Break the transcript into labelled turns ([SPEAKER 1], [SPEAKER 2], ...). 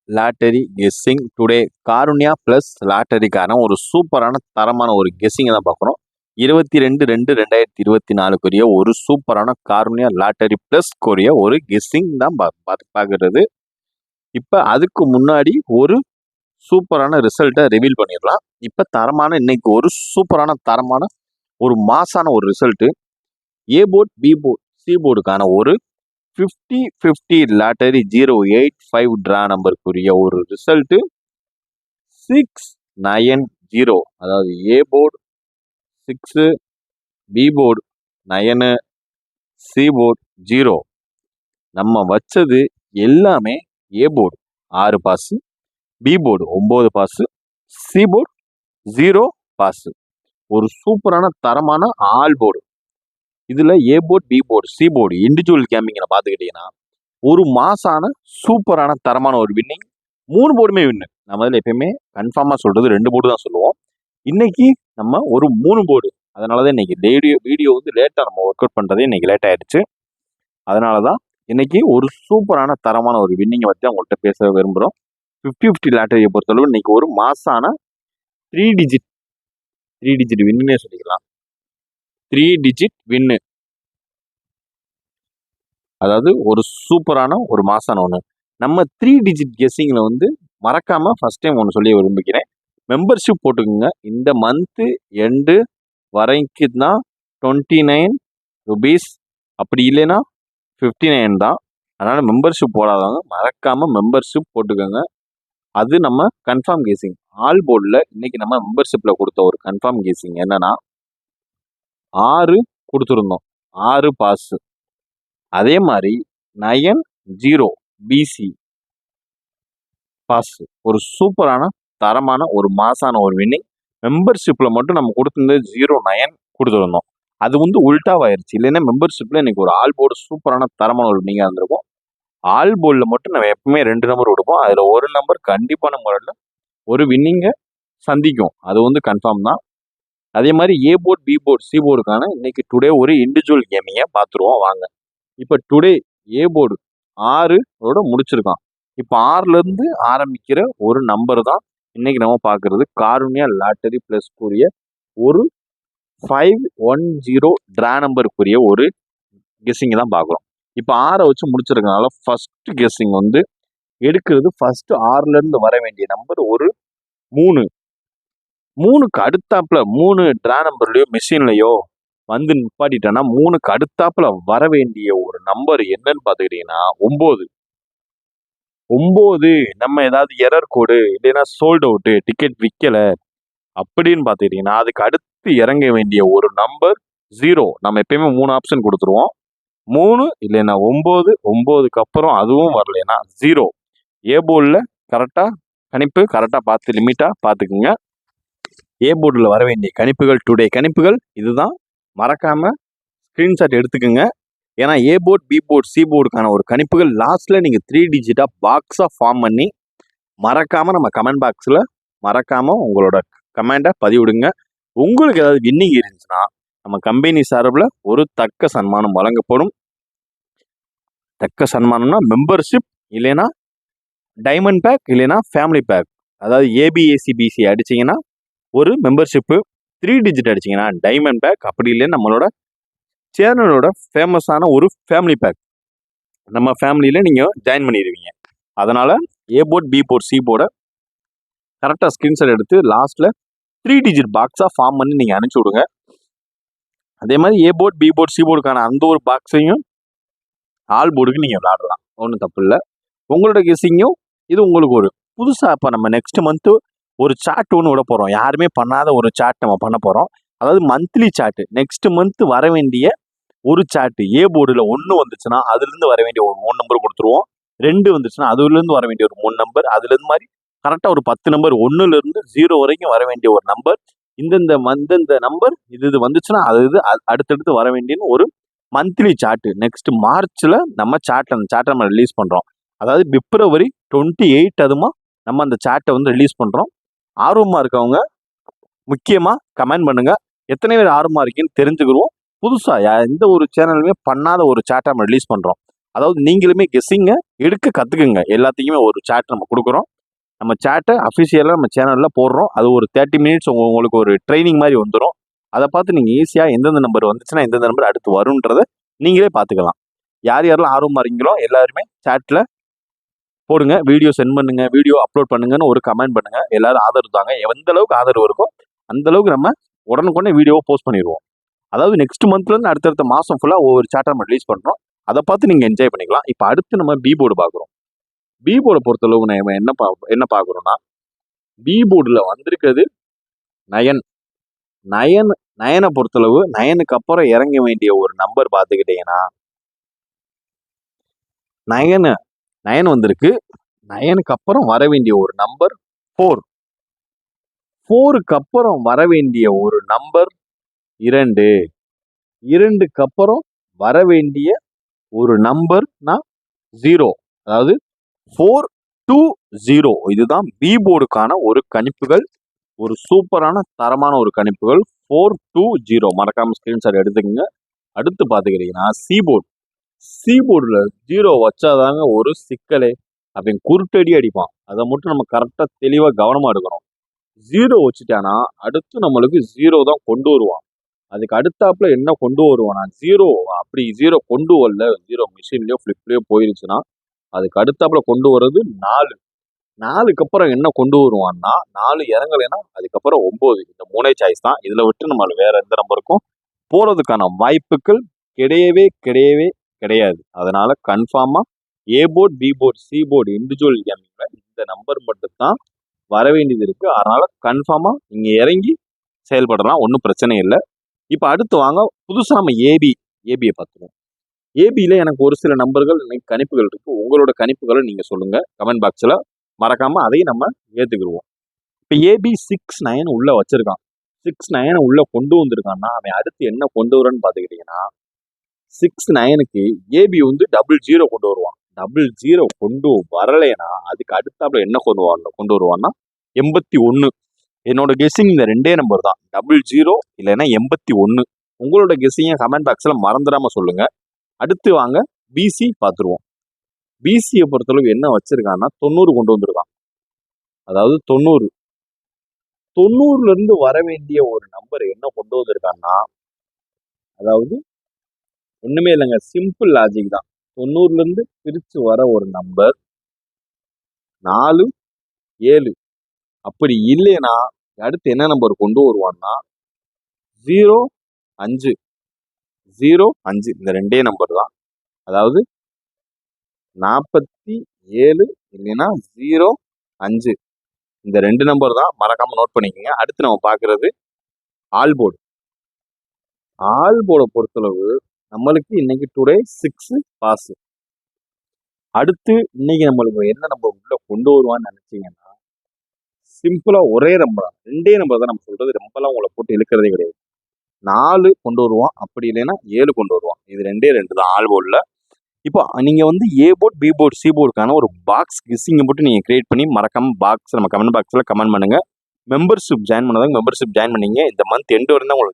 [SPEAKER 1] Lottery guessing today Karunya plus லாட்டரிக்கான ஒரு சூப்பரான தரமான ஒரு கெஸ்ஸிங்கை தான் பார்க்குறோம். 22/2/2024 ஒரு சூப்பரான காருண்யா லாட்டரி ப்ளஸ் ஒரு கெஸ்ஸிங் தான் பார்க்குறது. இப்போ அதுக்கு முன்னாடி ஒரு சூப்பரான ரிசல்ட்டை ரிவீல் பண்ணிடலாம். இப்போ இன்னைக்கு ஒரு சூப்பரான தரமான ஒரு மாசான ஒரு ரிசல்ட்டு ஏ போர்ட் பி போர்ட் சி போர்டுக்கான ஒரு 50/50 லாட்டரி 085 ட்ரா நம்பருக்குரிய ஒரு ரிசல்ட்டு 690. அதாவது A board 6, B board 9, C board 0. நம்ம வச்சது எல்லாமே A board 6 boss, B board 9 boss, C board 0 boss. ஒரு சூப்பரான தரமான ஆல் போர்டு. இதில் A board B board C board individual கேமிங்கில் பார்த்துக்கிட்டிங்கன்னா ஒரு மாசான சூப்பரான தரமான ஒரு வின்னிங். 3 போர்டுமே வின்னு. நம்ம அதில் எப்பயுமே கன்ஃபார்மாக சொல்கிறது 2 போர்டு தான் சொல்லுவோம். இன்னைக்கு நம்ம ஒரு 3 போர்டு. அதனால தான் இன்னைக்கு வீடியோ வந்து லேட்டாக நம்ம ஒர்க் அவுட் பண்ணுறதே இன்னைக்கு லேட் ஆயிடுச்சு. அதனால தான் இன்னைக்கு ஒரு சூப்பரான தரமான ஒரு வின்னிங்கை பற்றி அவங்கள்ட்ட பேச விரும்புகிறோம். 50/50 லாட்டரியை பொறுத்தளவு இன்னைக்கு ஒரு மாசான 3 டிஜிட் வின்னுன்னே சொல்லிக்கலாம். 3 டிஜிட் வின்னு. அதாவது ஒரு சூப்பரான ஒரு மாசான ஒன்று. நம்ம 3 டிஜிட் கெஸ்ஸிங்கில் வந்து மறக்காமல் ஃபஸ்ட் டைம் ஒன்று சொல்லி விரும்புகிறேன். மெம்பர்ஷிப் போட்டுக்குங்க. இந்த மந்த்து எண்டு வரைக்கு தான் 29 ருபீஸ், அப்படி இல்லைன்னா 59 தான். அதனால் மெம்பர்ஷிப் போடாதவங்க மறக்காமல் மெம்பர்ஷிப் போட்டுக்கோங்க. அது நம்ம கன்ஃபார்ம் கெஸ்ஸிங். ஆல் போர்டில் இன்னைக்கு நம்ம மெம்பர்ஷிப்பில் கொடுத்த ஒரு கன்ஃபார்ம் கெஸ்ஸிங் என்னன்னா 6 கொடுத்துருந்தோம், 6 பாஸு. அதே மாதிரி 90 பிசி பாஸ். ஒரு சூப்பரான தரமான ஒரு மாசான ஒரு வின்னிங். மெம்பர்ஷிப்பில் மட்டும் நம்ம கொடுத்துருந்தது 09 கொடுத்துருந்தோம். அது வந்து உல்ட்டாவாயிருச்சு. இல்லைன்னா மெம்பர்ஷிப்பில் இன்னைக்கு ஒரு ஆல் போர்டு சூப்பரான தரமான ஒரு வின்னிங்காக இருந்திருக்கும். ஆல் போர்டில் மட்டும் நம்ம எப்பவுமே 2 நம்பர் கொடுப்போம். அதில் ஒரு நம்பர் கண்டிப்பான முறையில் ஒரு வின்னிங்கை சந்திக்கும். அது வந்து கன்ஃபார்ம் தான். அதே மாதிரி A board B board C போர்டுக்கான இன்னைக்கு டுடே ஒரு இண்டிவிஜுவல் கேமிங்கை பார்த்துருவோம் வாங்க. இப்போ டுடே ஏ போர்டு 6 முடிச்சிருக்கான். இப்போ 6லேருந்து ஆரம்பிக்கிற ஒரு நம்பர் தான் இன்னைக்கு நம்ம பார்க்கறது. காருண்யா லாட்டரி ப்ளஸ் ஒரு 510 ட்ரா நம்பருக்குரிய ஒரு கெஸ்ஸிங் தான் பார்க்குறோம். இப்போ 6 வச்சு முடிச்சிருக்கனால ஃபர்ஸ்ட் கெஸ்ஸிங் வந்து எடுக்கிறது ஃபர்ஸ்ட் 6லேருந்து வர வேண்டிய நம்பர் ஒரு 3க்கு அடுத்தாப்புல 3 ட்ரா நம்பர்லையோ மெஷின்லையோ வந்து நிப்பாட்டிட்டேன்னா 3க்கு அடுத்தாப்புல வர வேண்டிய ஒரு நம்பர் என்னன்னு பார்த்துக்கிட்டீங்கன்னா 9. நம்ம ஏதாவது எரர் கோடு இல்லைன்னா சோல்ட் அவுட்டு டிக்கெட் விற்கல அப்படின்னு பார்த்துக்கிட்டீங்கன்னா அதுக்கு அடுத்து இறங்க வேண்டிய ஒரு நம்பர் 0. நம்ம எப்பயுமே 3 ஆப்ஷன் கொடுத்துருவோம். 3 இல்லைன்னா 9, 9க்கு அப்புறம் அதுவும் வரலைன்னா 0. ஏ போர்டில் கரெக்டாக பார்த்து லிமிட்டாக பார்த்துக்குங்க. ஏ போர்டில் வர வேண்டிய கணிப்புகள் டுடே கணிப்புகள் இதுதான். மறக்காமல் ஸ்க்ரீன்ஷாட் எடுத்துக்கோங்க. ஏன்னா A board B board C போர்டுக்கான ஒரு கணிப்புகள் லாஸ்ட்டில் நீங்கள் 3 டிஜிட்டாக பாக்ஸாக ஃபார்ம் பண்ணி மறக்காமல் நம்ம கமெண்ட் பாக்ஸில் மறக்காமல் உங்களோட கமெண்ட்டை பதிவிடுங்க. உங்களுக்கு ஏதாவது வின்னிங் இருந்துச்சுன்னா நம்ம கம்பெனி சார்பில் ஒரு தக்க சன்மானம் வழங்கப்படும். தக்க சன்மானம்னா மெம்பர்ஷிப், இல்லைன்னா டைமண்ட் பேக், இல்லைன்னா ஃபேமிலி பேக். அதாவது ஏபிஏசிபிசி அடிச்சிங்கன்னா ஒரு மெம்பர்ஷிப்பு, 3 டிஜிட் அடிச்சிங்கன்னா டைமண்ட் பேக், அப்படி இல்லைன்னா நம்மளோட சேனலோட ஃபேமஸான ஒரு ஃபேமிலி பேக் நம்ம ஃபேமிலியில் நீங்கள் ஜாயின் பண்ணிடுவீங்க. அதனால் ஏ போர்ட் பி போர்ட் சி போர்டை கரெக்டாக ஸ்க்ரீன்ஷாட் எடுத்து லாஸ்ட்டில் 3 டிஜிட் பாக்ஸாக ஃபார்ம் பண்ணி நீங்கள் அனுப்பிச்சி விடுங்க. அதே மாதிரி ஏ போர்ட் பி போர்ட் சி போர்டுக்கான அந்த ஒரு பாக்ஸையும் ஆல் போர்டுக்கு நீங்கள் விளாடலாம், ஒன்றும் தப்பு இல்லை. உங்களோட கெஸ்ஸிங்கும் இது உங்களுக்கு ஒரு புதுசாக இப்போ நம்ம நெக்ஸ்ட் மந்த்து ஒரு சாட் ஒன்று விட போகிறோம். யாருமே பண்ணாத ஒரு சாட் நம்ம பண்ண போகிறோம். அதாவது மந்த்லி சாட்டு. நெக்ஸ்ட் மந்த் வர வேண்டிய ஒரு சாட்டு ஏ போர்டில் 1 வந்துச்சுன்னா அதுலேருந்து வர வேண்டிய ஒரு 3 நம்பர் கொடுத்துருவோம். 2 வந்துச்சுன்னா அதுலேருந்து வர வேண்டிய ஒரு 3 நம்பர். அதுலேருந்து மாதிரி கரெக்டாக ஒரு 10 நம்பர் 1லேருந்து 0 வரைக்கும் வர வேண்டிய ஒரு நம்பர். இந்த நம்பர் இது வந்துச்சுன்னா அது அடுத்தடுத்து வர வேண்டியன்னு ஒரு மந்த்லி சாட்டு நெக்ஸ்ட் மார்ச்சில் நம்ம அந்த சாட்டை நம்ம ரிலீஸ் பண்ணுறோம். அதாவது பிப்ரவரி 28 அதுமா நம்ம அந்த சாட்டை வந்து ரிலீஸ் பண்ணுறோம். ஆர்வமாக இருக்கவங்க முக்கியமாக கமெண்ட் பண்ணுங்கள். எத்தனை பேர் ஆர்வமாக இருக்கீங்கன்னு தெரிஞ்சுக்கிறோம். புதுசாக எந்த ஒரு சேனலுமே பண்ணாத ஒரு சாட்டை நம்ம ரிலீஸ் பண்ணுறோம். அதாவது நீங்களுமே கெஸ்ஸிங்க எடுக்க கற்றுக்குங்க. எல்லாத்தையுமே ஒரு சேட் நம்ம கொடுக்குறோம். நம்ம சேட்டை அஃபிஷியலாக நம்ம சேனலில் போடுறோம். அது ஒரு 30 மினிட்ஸ் உங்களுக்கு ஒரு ட்ரைனிங் மாதிரி வந்துடும். அதை பார்த்து நீங்கள் ஈஸியாக எந்தெந்த நம்பர் வந்துச்சுன்னா எந்தெந்த நம்பர் அடுத்து வரும்ன்றதை நீங்களே பார்த்துக்கலாம். யார் யாரெல்லாம் ஆர்வமாக இருக்கீங்களோ எல்லாருமே சேட்டில் போடுங்க, வீடியோ சென்ட் பண்ணுங்க, வீடியோ அப்லோட் பண்ணுங்கன்னு ஒரு கமெண்ட் பண்ணுங்க. எல்லாரும் ஆதரவு தாங்க. எந்த அளவுக்கு ஆதரவு இருக்கோ அந்த அளவுக்கு நம்ம உடனுக்குடனே வீடியோவை போஸ்ட் பண்ணிடுவோம். அதாவது நெக்ஸ்ட் மந்த்லேருந்து அடுத்தடுத்த மாதம் ஃபுல்லாக ஒவ்வொரு சேட்டை நம்ம ரிலீஸ் பண்ணுறோம். அதை பார்த்து நீங்கள் என்ஜாய் பண்ணிக்கலாம். இப்போ அடுத்து நம்ம பி போர்டு பார்க்குறோம். பி போர்டை பொறுத்தளவு நம்ம என்ன பார்க்குறோம்னா, பி போர்டில் வந்திருக்கிறது நயனை பொறுத்தளவு நயனுக்கு அப்புறம் இறங்க வேண்டிய ஒரு நம்பர் பார்த்துக்கிட்டீங்கன்னா நயன் வந்திருக்கு. நயனுக்கு அப்புறம் வர வேண்டிய ஒரு நம்பர் 4. 4க்கு அப்புறம் வர வேண்டிய ஒரு நம்பர் 2. 2க்கு அப்புறம் வர வேண்டிய ஒரு நம்பர்னா 0. அதாவது 420. இதுதான் பி போர்டுக்கான ஒரு கணிப்புகள். ஒரு சூப்பரான தரமான ஒரு கணிப்புகள் 420. மறக்காம ஸ்கிரீன்ஷாட் எடுத்துக்கோங்க. அடுத்து பார்த்துக்கிட்டீங்கன்னா சி போர்டில் 0 வச்சாதாங்க ஒரு சிக்கலே. அவன் குருட்டடி அடிப்பான். அதை மட்டும் நம்ம கரெக்டாக தெளிவாக கவனமாக எடுக்கணும். 0 வச்சுட்டானா அடுத்து நம்மளுக்கு 0 தான் கொண்டு வருவான். அதுக்கு அடுத்தாப்புல என்ன கொண்டு வருவானா 0. அப்படி 0 கொண்டு வரல, 0 மிஷின்லயோ ஃபிளிப்லயோ போயிருச்சுன்னா அதுக்கு அடுத்தாப்புல கொண்டு வர்றது 4. 4க்கு அப்புறம் என்ன கொண்டு வருவான்னா 4 இறங்கலைன்னா அதுக்கப்புறம் 9. இந்த 3 சாய்ஸ் தான். இதில் விட்டு நம்ம வேற எந்த நம்பருக்கும் போகிறதுக்கான வாய்ப்புகள் கிடையாது. அதனால கன்ஃபார்மா A board, B board, C board individual கேமிங்ல இந்த நம்பர் மட்டும் தான் வர வேண்டியது இருக்கு. அதனால கன்ஃபார்மா நீங்க இறங்கி செயல்படலாம், ஒன்றும் பிரச்சனை இல்லை. இப்போ அடுத்து வாங்க புதுசாக நம்ம ஏபியை பார்த்துருவோம். ஏபியில் எனக்கு ஒரு சில நம்பர்கள் கணிப்புகள் இருக்கு. உங்களோட கணிப்புகளை நீங்க சொல்லுங்க கமெண்ட் பாக்ஸில். மறக்காம அதையும் நம்ம ஏத்துக்கிடுவோம். இப்போ ஏபி 6-9 உள்ள வச்சிருக்கான். 6-9 உள்ள கொண்டு வந்திருக்கான்னா அவன் அடுத்து என்ன கொண்டு வரன்னு பார்த்துக்கிட்டீங்கன்னா 6-9க்கு ஏபி வந்து 00 கொண்டு வருவான். 00 கொண்டு வரலைன்னா அதுக்கு அடுத்தாப்புல என்ன கொண்டு வருவான்னா 81. என்னோட கெஸ்ஸிங் இந்த 2 நம்பர் தான், 00 இல்லைன்னா 81. உங்களோட கெஸ்ஸிங்கை கமெண்ட் பாக்ஸில் மறந்துடாம சொல்லுங்க. அடுத்து வாங்க பிசி பார்த்துருவோம். பிசியை பொறுத்தளவுக்கு என்ன வச்சிருக்கான்னா 90 கொண்டு வந்திருக்கான். அதாவது 90ல இருந்து வர வேண்டிய ஒரு நம்பர் என்ன கொண்டு வந்திருக்கான்னா, அதாவது ஒண்ணுமே இல்லைங்க, சிம்பிள் லாஜிக் தான். 90ல இருந்து பிரிச்சு வர ஒரு நம்பர் 4, 7. அப்படி இல்லைன்னா அடுத்து என்ன நம்பர் கொண்டு வருவான்னா 0, 5. 0, 5 இந்த 2 நம்பர் தான். அதாவது 47 இல்லைன்னா 0, 5 இந்த 2 நம்பர் தான். மறக்காம நோட் பண்ணிக்கோங்க. அடுத்து நம்ம பார்க்கறது ஆல் போர்டை பொறுத்தளவு நம்மளுக்கு இன்னைக்கு டுடே 6 பாஸ். அடுத்து இன்னைக்கு நம்மளுக்கு என்ன நம்பர் உள்ள கொண்டு வருவான்னு நினைச்சீங்கன்னா சிம்பிளா ஒரே நம்பர் தான், 2 நம்பர் தான் நம்ம சொல்றது. ரொம்பலாம் உங்களை போட்டு இழுக்கிறதே கிடையாது. 4 கொண்டு வருவான், அப்படி இல்லைன்னா 7 கொண்டு வருவான். இது 2 தான் ஆல் போர்டில். இப்போ நீங்க வந்து A board, B board, C போர்டுக்கான ஒரு பாக்ஸ் கிஸ்ஸிங்கை மட்டும் நீங்க கிரியேட் பண்ணி மறக்காம பாக்ஸ் நம்ம கமெண்ட் பாக்ஸ்ல கமெண்ட் பண்ணுங்க. மெம்பர்ஷிப் ஜாயின் பண்ணாதாங்க மெம்பர்ஷிப் ஜாயின் பண்ணீங்க. இந்த மந்த் எண்டு வரைக்கும் தான் உங்களுக்கு